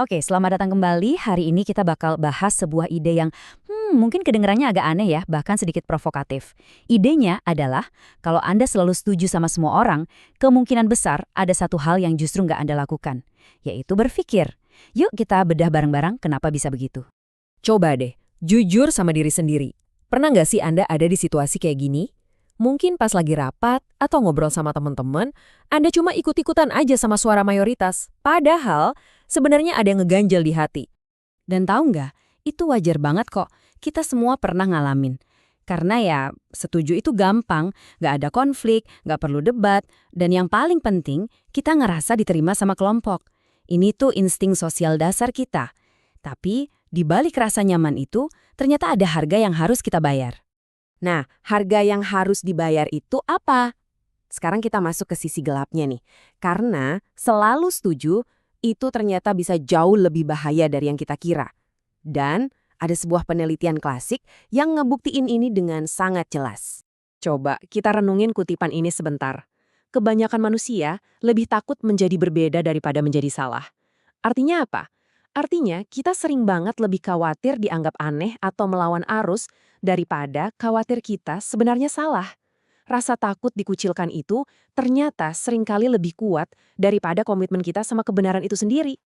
Oke, selamat datang kembali. Hari ini kita bakal bahas sebuah ide yang mungkin kedengarannya agak aneh ya, bahkan sedikit provokatif. Idenya adalah, kalau Anda selalu setuju sama semua orang, kemungkinan besar ada satu hal yang justru nggak Anda lakukan, yaitu berpikir. Yuk kita bedah bareng-bareng kenapa bisa begitu. Coba deh, jujur sama diri sendiri. Pernah nggak sih Anda ada di situasi kayak gini? Mungkin pas lagi rapat atau ngobrol sama teman-teman, Anda cuma ikut-ikutan aja sama suara mayoritas. Padahal, sebenarnya ada yang ngeganjel di hati. Dan tahu nggak, itu wajar banget kok. Kita semua pernah ngalamin. Karena ya, setuju itu gampang, nggak ada konflik, nggak perlu debat, dan yang paling penting, kita ngerasa diterima sama kelompok. Ini tuh insting sosial dasar kita. Tapi, di balik rasa nyaman itu, ternyata ada harga yang harus kita bayar. Nah, harga yang harus dibayar itu apa? Sekarang kita masuk ke sisi gelapnya nih. Karena selalu setuju, itu ternyata bisa jauh lebih bahaya dari yang kita kira. Dan ada sebuah penelitian klasik yang ngebuktiin ini dengan sangat jelas. Coba kita renungin kutipan ini sebentar. Kebanyakan manusia lebih takut menjadi berbeda daripada menjadi salah. Artinya apa? Artinya kita sering banget lebih khawatir dianggap aneh atau melawan arus daripada khawatir kita sebenarnya salah. Rasa takut dikucilkan itu ternyata seringkali lebih kuat daripada komitmen kita sama kebenaran itu sendiri.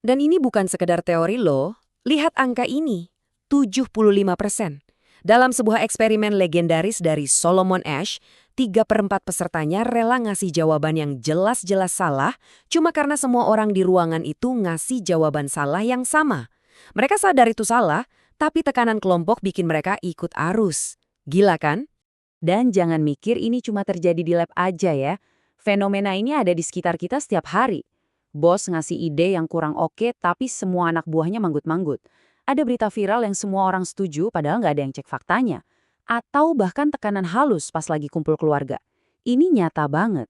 Dan ini bukan sekedar teori loh. Lihat angka ini, 75%. Dalam sebuah eksperimen legendaris dari Solomon Asch, 3/4 pesertanya rela ngasih jawaban yang jelas-jelas salah cuma karena semua orang di ruangan itu ngasih jawaban salah yang sama. Mereka sadar itu salah, tapi tekanan kelompok bikin mereka ikut arus. Gila kan? Dan jangan mikir ini cuma terjadi di lab aja ya. Fenomena ini ada di sekitar kita setiap hari. Bos ngasih ide yang kurang oke, tapi semua anak buahnya manggut-manggut. Ada berita viral yang semua orang setuju padahal nggak ada yang cek faktanya. Atau bahkan tekanan halus pas lagi kumpul keluarga. Ini nyata banget.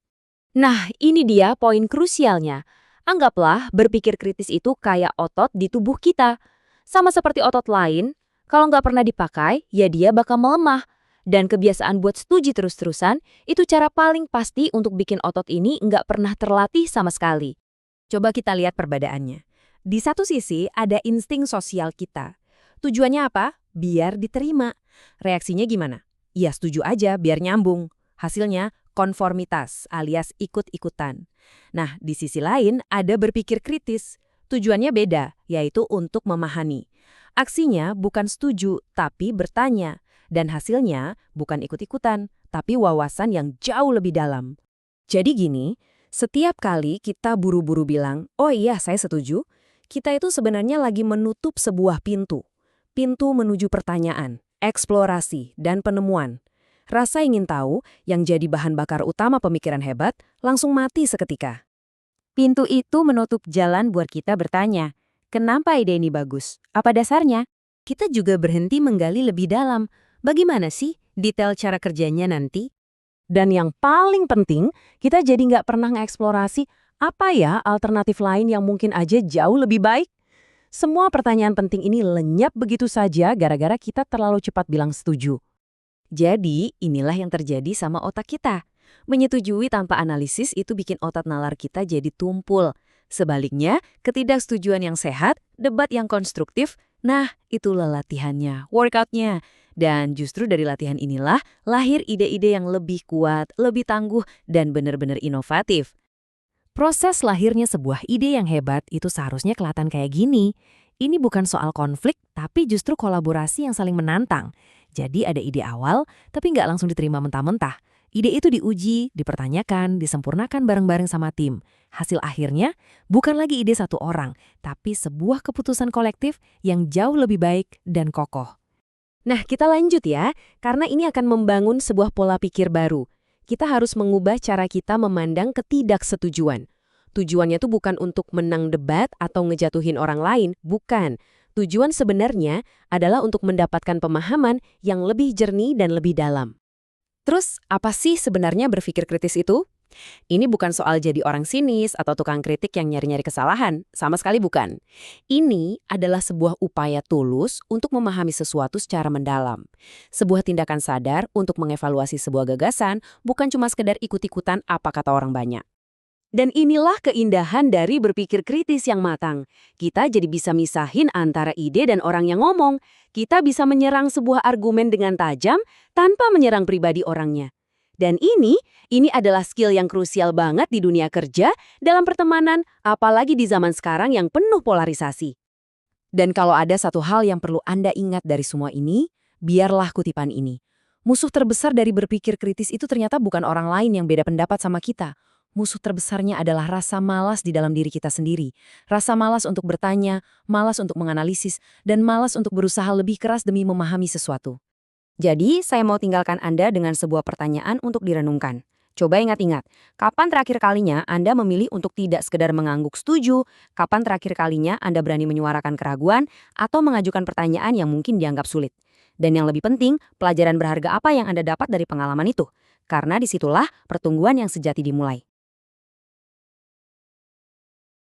Nah, ini dia poin krusialnya. Anggaplah berpikir kritis itu kayak otot di tubuh kita. Sama seperti otot lain, kalau nggak pernah dipakai, ya dia bakal melemah. Dan kebiasaan buat setuju terus-terusan, itu cara paling pasti untuk bikin otot ini nggak pernah terlatih sama sekali. Coba kita lihat perbedaannya. Di satu sisi ada insting sosial kita. Tujuannya apa? Biar diterima. Reaksinya gimana? Ya setuju aja biar nyambung. Hasilnya konformitas alias ikut-ikutan. Nah, di sisi lain ada berpikir kritis. Tujuannya beda, yaitu untuk memahami. Aksinya bukan setuju, tapi bertanya. Dan hasilnya bukan ikut-ikutan, tapi wawasan yang jauh lebih dalam. Jadi gini, setiap kali kita buru-buru bilang, oh iya saya setuju, kita itu sebenarnya lagi menutup sebuah pintu. Pintu menuju pertanyaan, eksplorasi, dan penemuan. Rasa ingin tahu yang jadi bahan bakar utama pemikiran hebat langsung mati seketika. Pintu itu menutup jalan buat kita bertanya, kenapa ide ini bagus? Apa dasarnya? Kita juga berhenti menggali lebih dalam. Bagaimana sih detail cara kerjanya nanti? Dan yang paling penting, kita jadi nggak pernah ngeksplorasi apa ya alternatif lain yang mungkin aja jauh lebih baik. Semua pertanyaan penting ini lenyap begitu saja gara-gara kita terlalu cepat bilang setuju. Jadi, inilah yang terjadi sama otak kita. Menyetujui tanpa analisis itu bikin otak nalar kita jadi tumpul. Sebaliknya, ketidaksetujuan yang sehat, debat yang konstruktif, nah itulah latihannya, workoutnya. Dan justru dari latihan inilah lahir ide-ide yang lebih kuat, lebih tangguh, dan benar-benar inovatif. Proses lahirnya sebuah ide yang hebat itu seharusnya kelihatan kayak gini. Ini bukan soal konflik, tapi justru kolaborasi yang saling menantang. Jadi ada ide awal, tapi nggak langsung diterima mentah-mentah. Ide itu diuji, dipertanyakan, disempurnakan bareng-bareng sama tim. Hasil akhirnya bukan lagi ide satu orang, tapi sebuah keputusan kolektif yang jauh lebih baik dan kokoh. Nah, kita lanjut ya, karena ini akan membangun sebuah pola pikir baru. Kita harus mengubah cara kita memandang ketidaksetujuan. Tujuannya tuh bukan untuk menang debat atau ngejatuhin orang lain, bukan. Tujuan sebenarnya adalah untuk mendapatkan pemahaman yang lebih jernih dan lebih dalam. Terus, apa sih sebenarnya berpikir kritis itu? Ini bukan soal jadi orang sinis atau tukang kritik yang nyari-nyari kesalahan, sama sekali bukan. Ini adalah sebuah upaya tulus untuk memahami sesuatu secara mendalam. Sebuah tindakan sadar untuk mengevaluasi sebuah gagasan, bukan cuma sekedar ikut-ikutan apa kata orang banyak. Dan inilah keindahan dari berpikir kritis yang matang. Kita jadi bisa misahin antara ide dan orang yang ngomong. Kita bisa menyerang sebuah argumen dengan tajam tanpa menyerang pribadi orangnya. Dan ini adalah skill yang krusial banget di dunia kerja, dalam pertemanan, apalagi di zaman sekarang yang penuh polarisasi. Dan kalau ada satu hal yang perlu Anda ingat dari semua ini, biarlah kutipan ini. Musuh terbesar dari berpikir kritis itu ternyata bukan orang lain yang beda pendapat sama kita. Musuh terbesarnya adalah rasa malas di dalam diri kita sendiri. Rasa malas untuk bertanya, malas untuk menganalisis, dan malas untuk berusaha lebih keras demi memahami sesuatu. Jadi, saya mau tinggalkan Anda dengan sebuah pertanyaan untuk direnungkan. Coba ingat-ingat, kapan terakhir kalinya Anda memilih untuk tidak sekedar mengangguk setuju? Kapan terakhir kalinya Anda berani menyuarakan keraguan atau mengajukan pertanyaan yang mungkin dianggap sulit? Dan yang lebih penting, pelajaran berharga apa yang Anda dapat dari pengalaman itu? Karena disitulah pertumbuhan yang sejati dimulai.